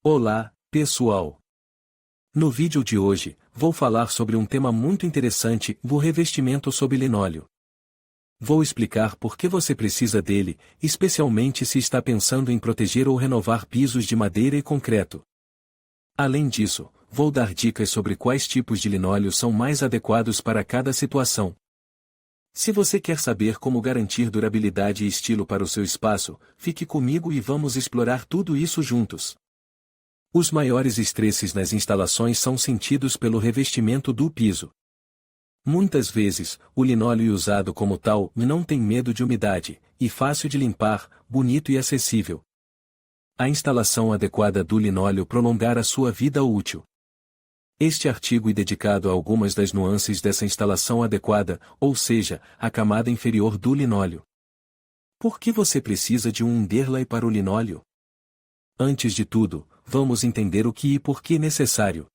Olá, pessoal! No vídeo de hoje, vou falar sobre um tema muito interessante, o revestimento sob linóleo. Vou explicar por que você precisa dele, especialmente se está pensando em proteger ou renovar pisos de madeira e concreto. Além disso, vou dar dicas sobre quais tipos de linóleo são mais adequados para cada situação. Se você quer saber como garantir durabilidade e estilo para o seu espaço, fique comigo e vamos explorar tudo isso juntos. Os maiores estresses nas instalações são sentidos pelo revestimento do piso. Muitas vezes, o linóleo usado como tal não tem medo de umidade, e fácil de limpar, bonito e acessível. A instalação adequada do linóleo prolongará sua vida útil. Este artigo é dedicado a algumas das nuances dessa instalação adequada, ou seja, a camada inferior do linóleo. Por que você precisa de um underlay para o linóleo? Antes de tudo, vamos entender o que e por que necessário.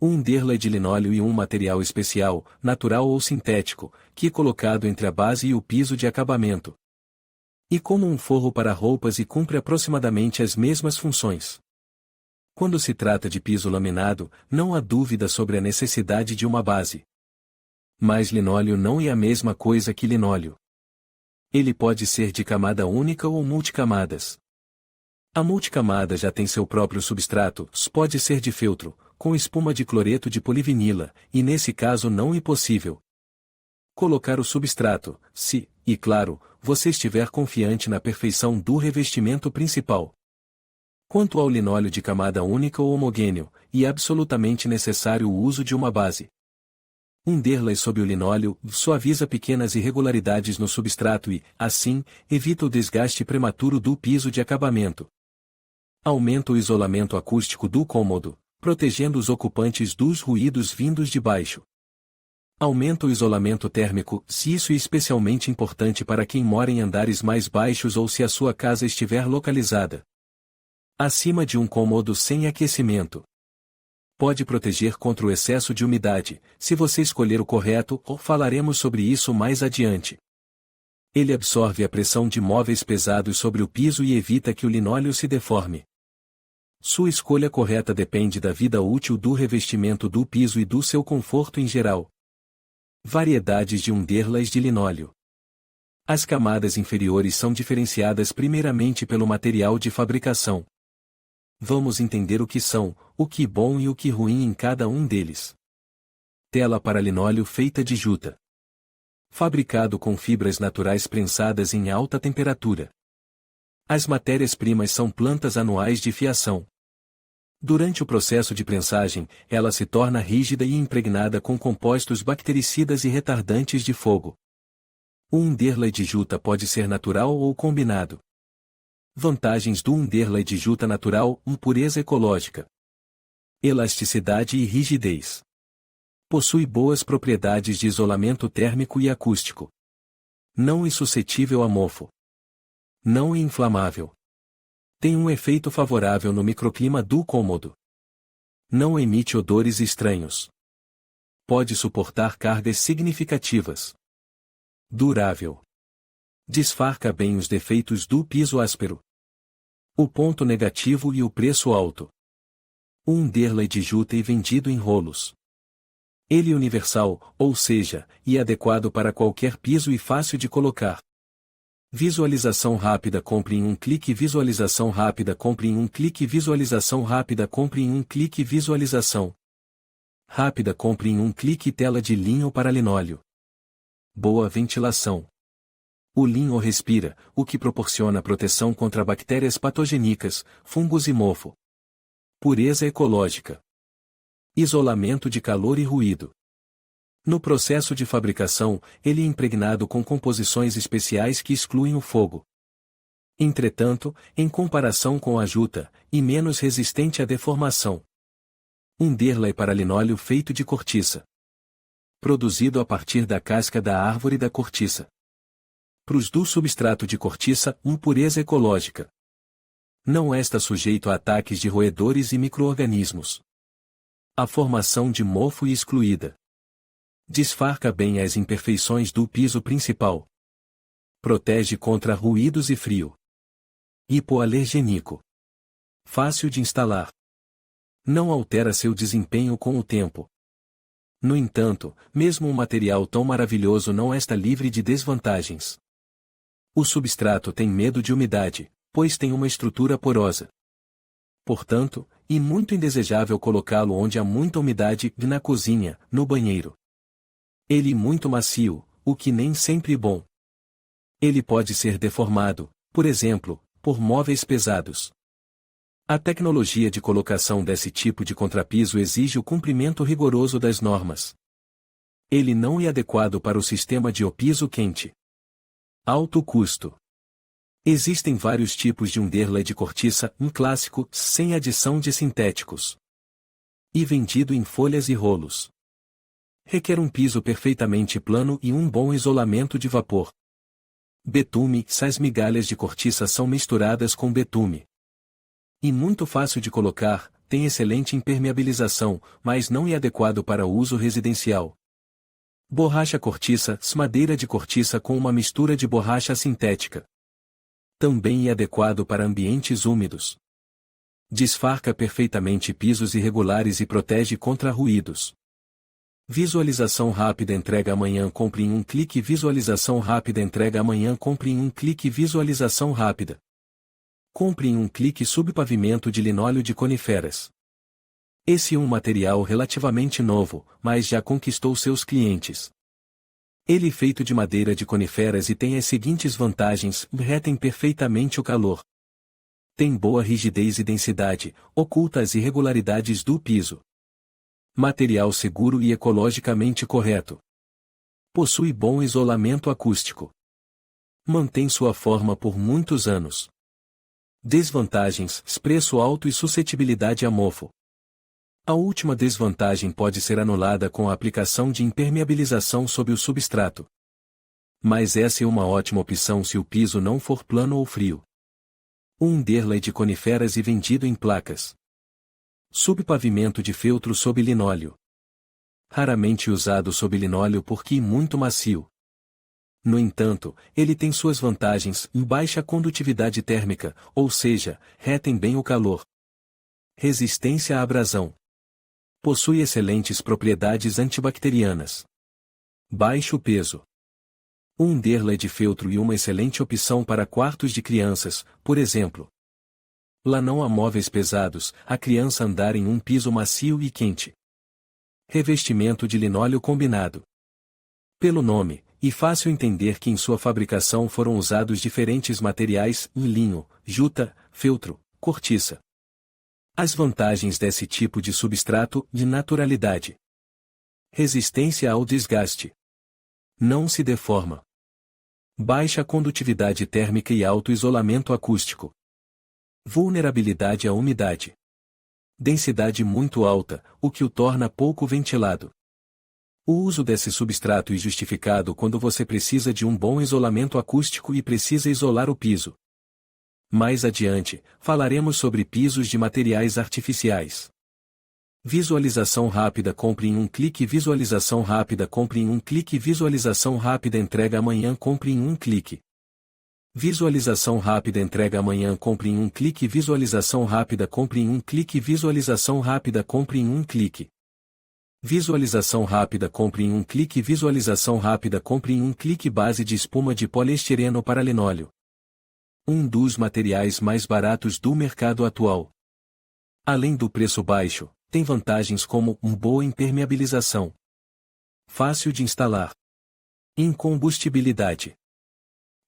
Um underlay de linóleo é um material especial, natural ou sintético, que é colocado entre a base e o piso de acabamento. E como um forro para roupas e cumpre aproximadamente as mesmas funções. Quando se trata de piso laminado, não há dúvida sobre a necessidade de uma base. Mas linóleo não é a mesma coisa que linóleo. Ele pode ser de camada única ou multicamadas. A multicamada já tem seu próprio substrato, pode ser de feltro, com espuma de cloreto de polivinila, e nesse caso não é possível colocar o substrato, se, e claro, você estiver confiante na perfeição do revestimento principal. Quanto ao linóleo de camada única ou homogêneo, é absolutamente necessário o uso de uma base. Um underlay sob o linóleo suaviza pequenas irregularidades no substrato e, assim, evita o desgaste prematuro do piso de acabamento. Aumenta o isolamento acústico do cômodo, protegendo os ocupantes dos ruídos vindos de baixo. Aumenta o isolamento térmico, se isso é especialmente importante para quem mora em andares mais baixos ou se a sua casa estiver localizada acima de um cômodo sem aquecimento. Pode proteger contra o excesso de umidade, se você escolher o correto, ou falaremos sobre isso mais adiante. Ele absorve a pressão de móveis pesados sobre o piso e evita que o linóleo se deforme. Sua escolha correta depende da vida útil do revestimento do piso e do seu conforto em geral. Variedades de underlays de linóleo. As camadas inferiores são diferenciadas primeiramente pelo material de fabricação. Vamos entender o que são, o que é bom e o que é ruim em cada um deles. Tela para linóleo feita de juta. Fabricado com fibras naturais prensadas em alta temperatura. As matérias-primas são plantas anuais de fiação. Durante o processo de prensagem, ela se torna rígida e impregnada com compostos bactericidas e retardantes de fogo. O underlay de juta pode ser natural ou combinado. Vantagens do underlay de juta natural: pureza ecológica, elasticidade e rigidez. Possui boas propriedades de isolamento térmico e acústico. Não é suscetível a mofo. Não é inflamável. Tem um efeito favorável no microclima do cômodo. Não emite odores estranhos. Pode suportar cargas significativas. Durável. Disfarça bem os defeitos do piso áspero. O ponto negativo e o preço alto. O underlay de juta é vendido em rolos. Ele é universal, ou seja, é adequado para qualquer piso e fácil de colocar. Visualização rápida: compre em um clique. Visualização rápida: compre em um clique. Visualização rápida: compre em um clique. Visualização rápida: compre em um clique. Tela de linho para linóleo. Boa ventilação. O linho respira, o que proporciona proteção contra bactérias patogênicas, fungos e mofo. Pureza ecológica. Isolamento de calor e ruído. No processo de fabricação, ele é impregnado com composições especiais que excluem o fogo. Entretanto, em comparação com a juta, é menos resistente à deformação. Underlay para linóleo feito de cortiça. Produzido a partir da casca da árvore da cortiça. Prus do substrato de cortiça: pureza ecológica. Não está sujeito a ataques de roedores e micro-organismos. A formação de mofo é excluída. Disfarça bem as imperfeições do piso principal. Protege contra ruídos e frio. Hipoalergênico. Fácil de instalar. Não altera seu desempenho com o tempo. No entanto, mesmo um material tão maravilhoso não está livre de desvantagens. O substrato tem medo de umidade, pois tem uma estrutura porosa. Portanto, é muito indesejável colocá-lo onde há muita umidade, na cozinha, no banheiro. Ele é muito macio, o que nem sempre é bom. Ele pode ser deformado, por exemplo, por móveis pesados. A tecnologia de colocação desse tipo de contrapiso exige o cumprimento rigoroso das normas. Ele não é adequado para o sistema de piso quente. Alto custo. Existem vários tipos de underlay de cortiça, um clássico, sem adição de sintéticos. E vendido em folhas e rolos. Requer um piso perfeitamente plano e um bom isolamento de vapor. Betume, sais migalhas de cortiça são misturadas com betume. E muito fácil de colocar, tem excelente impermeabilização, mas não é adequado para uso residencial. Borracha cortiça, madeira de cortiça com uma mistura de borracha sintética. Também é adequado para ambientes úmidos. Disfarça perfeitamente pisos irregulares e protege contra ruídos. Visualização rápida entrega amanhã, compre em um clique. Visualização rápida entrega amanhã, compre em um clique. Visualização rápida. Compre em um clique subpavimento de linóleo de coníferas. Esse é um material relativamente novo, mas já conquistou seus clientes. Ele é feito de madeira de coníferas e tem as seguintes vantagens: retém perfeitamente o calor. Tem boa rigidez e densidade, oculta as irregularidades do piso. Material seguro e ecologicamente correto. Possui bom isolamento acústico. Mantém sua forma por muitos anos. Desvantagens: preço alto e suscetibilidade a mofo. A última desvantagem pode ser anulada com a aplicação de impermeabilização sobre o substrato. Mas essa é uma ótima opção se o piso não for plano ou frio. Um underlay de coníferas e vendido em placas. Subpavimento de feltro sob linóleo. Raramente usado sob linóleo porque é muito macio. No entanto, ele tem suas vantagens: baixa condutividade térmica, ou seja, retém bem o calor. Resistência à abrasão. Possui excelentes propriedades antibacterianas. Baixo peso. Um underlay de feltro e uma excelente opção para quartos de crianças, por exemplo. Lá não há móveis pesados, a criança andar em um piso macio e quente. Revestimento de linóleo combinado. Pelo nome, e fácil entender que em sua fabricação foram usados diferentes materiais: linho, juta, feltro, cortiça. As vantagens desse tipo de substrato: de naturalidade. Resistência ao desgaste. Não se deforma. Baixa condutividade térmica e alto isolamento acústico. Vulnerabilidade à umidade. Densidade muito alta, o que o torna pouco ventilado. O uso desse substrato é justificado quando você precisa de um bom isolamento acústico e precisa isolar o piso. Mais adiante, falaremos sobre pisos de materiais artificiais. Visualização rápida, compre em um clique. Visualização rápida, compre em um clique. Visualização rápida entrega amanhã, compre em um clique. Visualização rápida entrega amanhã, compre em um clique. Visualização rápida, compre em um clique. Visualização rápida, compre em um clique. Visualização rápida, compre em um clique. Visualização rápida, compre em um clique. Base de espuma de poliestireno para linóleo. Um dos materiais mais baratos do mercado atual. Além do preço baixo, tem vantagens como boa impermeabilização, fácil de instalar, incombustibilidade.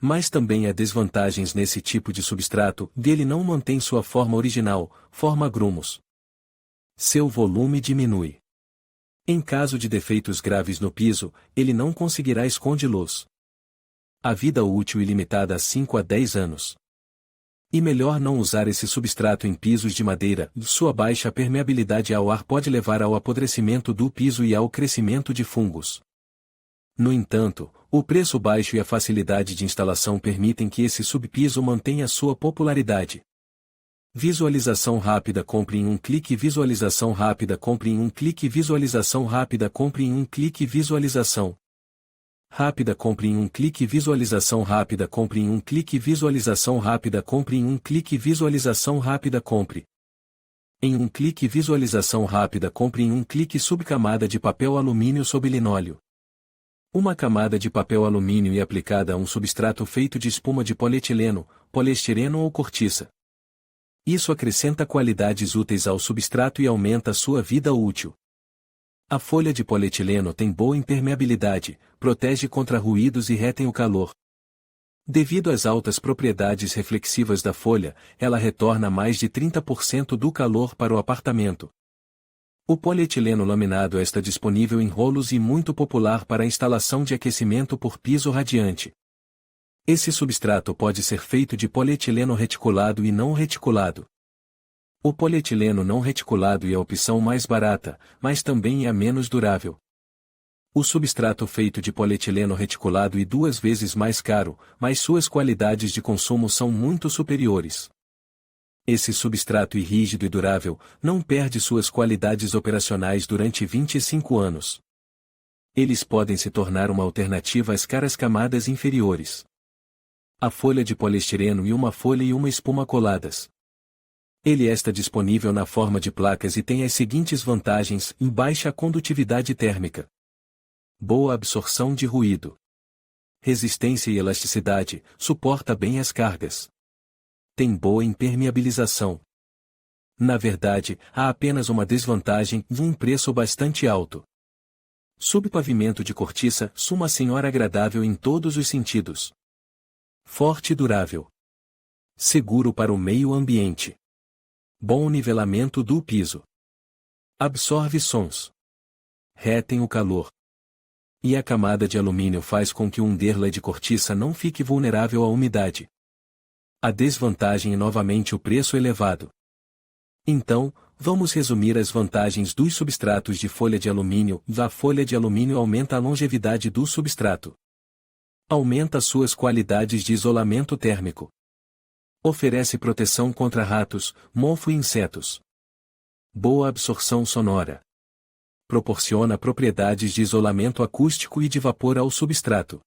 Mas também há desvantagens nesse tipo de substrato: dele não mantém sua forma original, forma grumos. Seu volume diminui. Em caso de defeitos graves no piso, ele não conseguirá esconde-los. A vida útil é limitada a 5 a 10 anos. E melhor não usar esse substrato em pisos de madeira: sua baixa permeabilidade ao ar pode levar ao apodrecimento do piso e ao crescimento de fungos. No entanto, o preço baixo e a facilidade de instalação permitem que esse subpiso mantenha sua popularidade. Visualização rápida, compre em um clique. Visualização rápida, compre em um clique. Visualização rápida, compre em um clique. Visualização Rápida compre em um clique. Visualização rápida compre em um clique. Visualização rápida compre em um clique. Visualização rápida compre em um clique. Visualização rápida compre em um clique. Subcamada de papel alumínio sob linóleo. Uma camada de papel alumínio e aplicada a um substrato feito de espuma de polietileno, poliestireno ou cortiça. Isso acrescenta qualidades úteis ao substrato e aumenta sua vida útil. A folha de polietileno tem boa impermeabilidade, protege contra ruídos e retém o calor. Devido às altas propriedades reflexivas da folha, ela retorna mais de 30% do calor para o apartamento. O polietileno laminado está disponível em rolos e muito popular para a instalação de aquecimento por piso radiante. Esse substrato pode ser feito de polietileno reticulado e não reticulado. O polietileno não reticulado é a opção mais barata, mas também é a menos durável. O substrato feito de polietileno reticulado é 2 vezes mais caro, mas suas qualidades de consumo são muito superiores. Esse substrato rígido e durável não perde suas qualidades operacionais durante 25 anos. Eles podem se tornar uma alternativa às caras camadas inferiores. A folha de poliestireno e uma folha e uma espuma coladas. Ele está disponível na forma de placas e tem as seguintes vantagens: baixa condutividade térmica, boa absorção de ruído, resistência e elasticidade, suporta bem as cargas, tem boa impermeabilização. Na verdade, há apenas uma desvantagem e um preço bastante alto. Subpavimento de cortiça, uma senhora agradável em todos os sentidos. Forte e durável. Seguro para o meio ambiente. Bom nivelamento do piso. Absorve sons. Retém o calor. E a camada de alumínio faz com que o underlay de cortiça não fique vulnerável à umidade. A desvantagem é novamente o preço elevado. Então, vamos resumir as vantagens dos substratos de folha de alumínio. A folha de alumínio aumenta a longevidade do substrato. Aumenta suas qualidades de isolamento térmico. Oferece proteção contra ratos, mofo e insetos. Boa absorção sonora. Proporciona propriedades de isolamento acústico e de vapor ao substrato.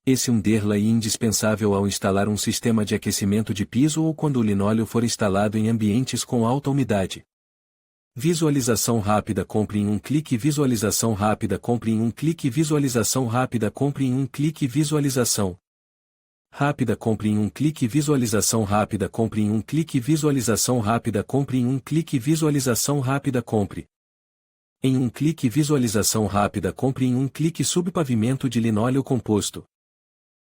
Esse underlay é indispensável ao instalar um sistema de aquecimento de piso ou quando o linóleo for instalado em ambientes com alta umidade. Visualização rápida compre em um clique. Visualização rápida compre em um clique. Visualização rápida compre em um clique. Visualização rápida compre em um clique. Visualização rápida compre em um clique. Visualização rápida compre em um clique. Visualização rápida compre em um clique. Visualização rápida compre em um clique. Subpavimento de linóleo composto.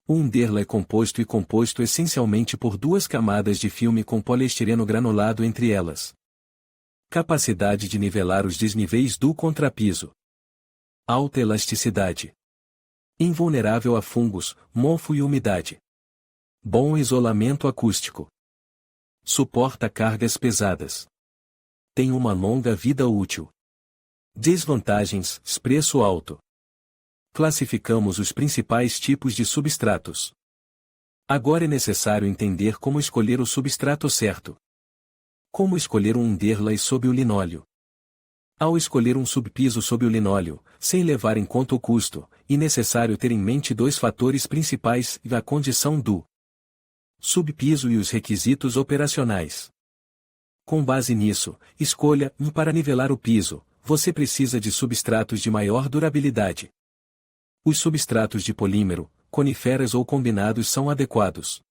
O underlay é composto essencialmente por 2 camadas de filme com poliestireno granulado entre elas. Capacidade de nivelar os desníveis do contrapiso. Alta elasticidade. Invulnerável a fungos, mofo e umidade. Bom isolamento acústico. Suporta cargas pesadas. Tem uma longa vida útil. Desvantagens: preço alto. Classificamos os principais tipos de substratos. Agora é necessário entender como escolher o substrato certo. Como escolher um underlay sob o linóleo? Ao escolher um subpiso sob o linóleo, sem levar em conta o custo, é necessário ter em mente 2 fatores principais: a condição do subpiso e os requisitos operacionais. Com base nisso, escolha para nivelar o piso. Você precisa de substratos de maior durabilidade. Os substratos de polímero, coníferas ou combinados são adequados.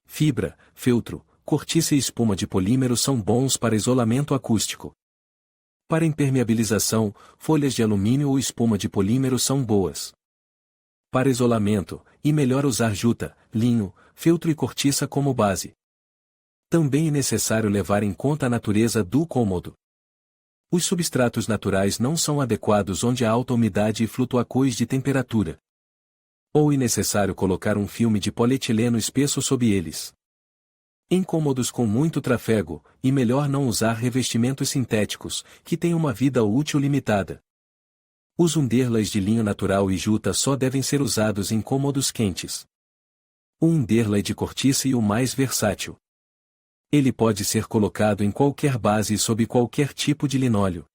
Fibra, feltro, cortiça e espuma de polímero são bons para isolamento acústico. Para impermeabilização, folhas de alumínio ou espuma de polímero são boas. Para isolamento, é melhor usar juta, linho, feltro e cortiça como base. Também é necessário levar em conta a natureza do cômodo. Os substratos naturais não são adequados onde há alta umidade e flutuações de temperatura. Ou é necessário colocar um filme de polietileno espesso sob eles. Em cômodos com muito trafego, é melhor não usar revestimentos sintéticos, que têm uma vida útil limitada. Os underlays de linho natural e juta só devem ser usados em cômodos quentes. O underlay de cortiça é o mais versátil. Ele pode ser colocado em qualquer base e sob qualquer tipo de linóleo.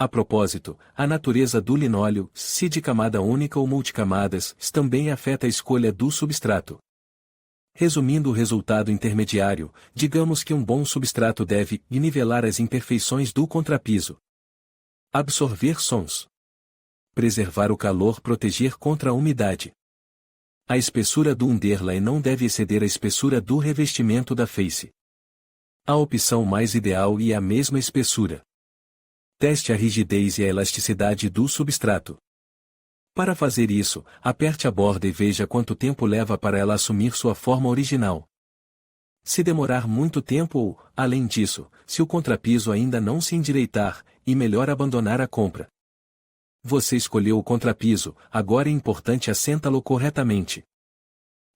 A propósito, a natureza do linóleo, se de camada única ou multicamadas, também afeta a escolha do substrato. Resumindo o resultado intermediário, digamos que um bom substrato deve nivelar as imperfeições do contrapiso, absorver sons, preservar o calor, proteger contra a umidade. A espessura do underlay não deve exceder a espessura do revestimento da face. A opção mais ideal é a mesma espessura. Teste a rigidez e a elasticidade do substrato. Para fazer isso, aperte a borda e veja quanto tempo leva para ela assumir sua forma original. Se demorar muito tempo ou, além disso, se o contrapiso ainda não se endireitar, é melhor abandonar a compra. Você escolheu o contrapiso, agora é importante assentá-lo corretamente.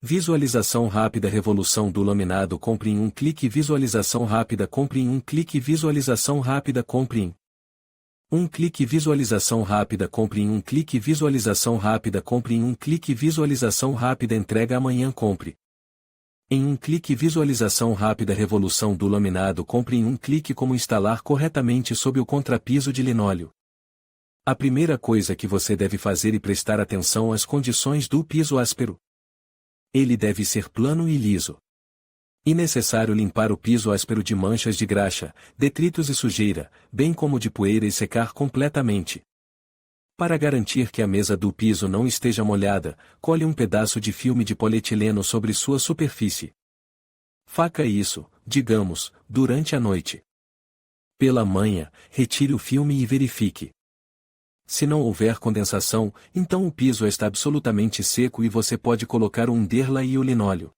Visualização rápida. Revolução do laminado. Compre em um clique. Visualização rápida. Compre em um clique. Visualização rápida. Compre em um clique. Visualização rápida. Compre em um clique. Visualização rápida. Compre em um clique. Visualização rápida. Entrega amanhã. Compre em um clique. Visualização rápida. Revolução do laminado. Compre em um clique. Como instalar corretamente sob o contrapiso de linóleo. A primeira coisa que você deve fazer é prestar atenção às condições do piso áspero. Ele deve ser plano e liso. É necessário limpar o piso áspero de manchas de graxa, detritos e sujeira, bem como de poeira, e secar completamente. Para garantir que a mesa do piso não esteja molhada, cole um pedaço de filme de polietileno sobre sua superfície. Faça isso, digamos, durante a noite. Pela manhã, retire o filme e verifique. Se não houver condensação, então o piso está absolutamente seco e você pode colocar o underlay e o linóleo.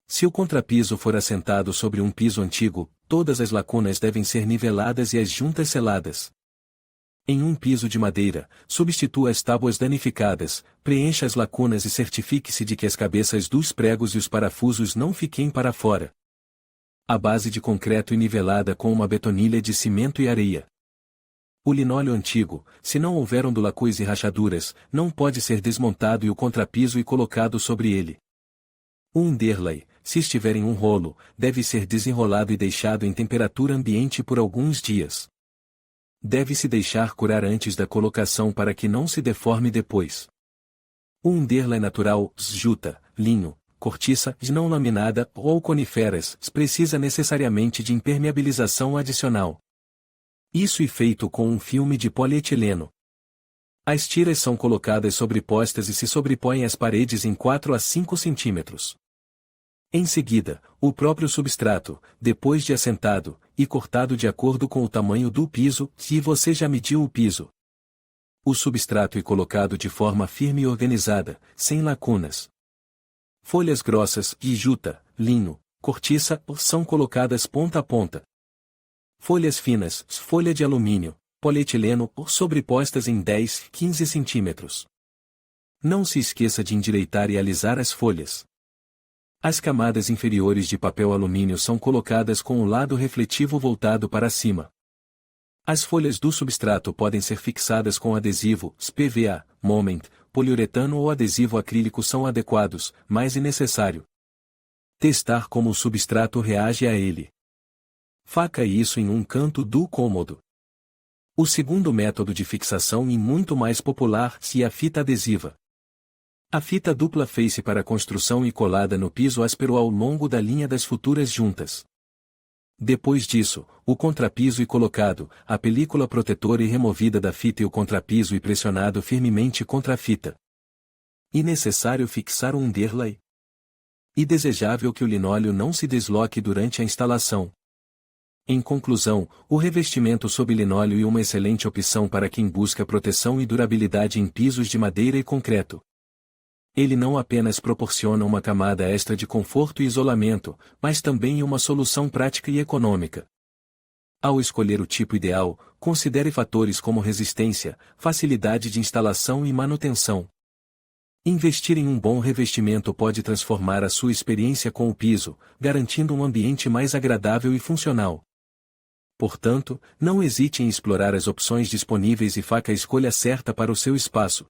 Se o contrapiso for assentado sobre um piso antigo, todas as lacunas devem ser niveladas e as juntas seladas. Em um piso de madeira, substitua as tábuas danificadas, preencha as lacunas e certifique-se de que as cabeças dos pregos e os parafusos não fiquem para fora. A base de concreto é nivelada com uma betonilha de cimento e areia. O linóleo antigo, se não houver ondulações e rachaduras, não pode ser desmontado e o contrapiso é colocado sobre ele. O underlay, se estiver em um rolo, deve ser desenrolado e deixado em temperatura ambiente por alguns dias. Deve-se deixar curar antes da colocação para que não se deforme depois. O underlay natural, juta, linho, cortiça, não laminada ou coníferas, precisa necessariamente de impermeabilização adicional. Isso é feito com um filme de polietileno. As tiras são colocadas sobrepostas e se sobrepõem às paredes em 4 a 5 centímetros. Em seguida, o próprio substrato, depois de assentado, e cortado de acordo com o tamanho do piso, se você já mediu o piso. O substrato é colocado de forma firme e organizada, sem lacunas. Folhas grossas, de juta, linho, cortiça, são colocadas ponta a ponta. Folhas finas, folha de alumínio, polietileno, sobrepostas em 10, 15 centímetros. Não se esqueça de endireitar e alisar as folhas. As camadas inferiores de papel alumínio são colocadas com o lado refletivo voltado para cima. As folhas do substrato podem ser fixadas com adesivo, PVA, Moment, poliuretano ou adesivo acrílico são adequados, mas é necessário testar como o substrato reage a ele. Faça isso em um canto do cômodo. O segundo método de fixação é muito mais popular é a fita adesiva. A fita dupla face para construção e colada no piso áspero ao longo da linha das futuras juntas. Depois disso, o contrapiso é colocado, a película protetora é removida da fita e o contrapiso é pressionado firmemente contra a fita. É necessário fixar o underlay. É desejável que o linóleo não se desloque durante a instalação. Em conclusão, o revestimento sob linóleo é uma excelente opção para quem busca proteção e durabilidade em pisos de madeira e concreto. Ele não apenas proporciona uma camada extra de conforto e isolamento, mas também é uma solução prática e econômica. Ao escolher o tipo ideal, considere fatores como resistência, facilidade de instalação e manutenção. Investir em um bom revestimento pode transformar a sua experiência com o piso, garantindo um ambiente mais agradável e funcional. Portanto, não hesite em explorar as opções disponíveis e faça a escolha certa para o seu espaço.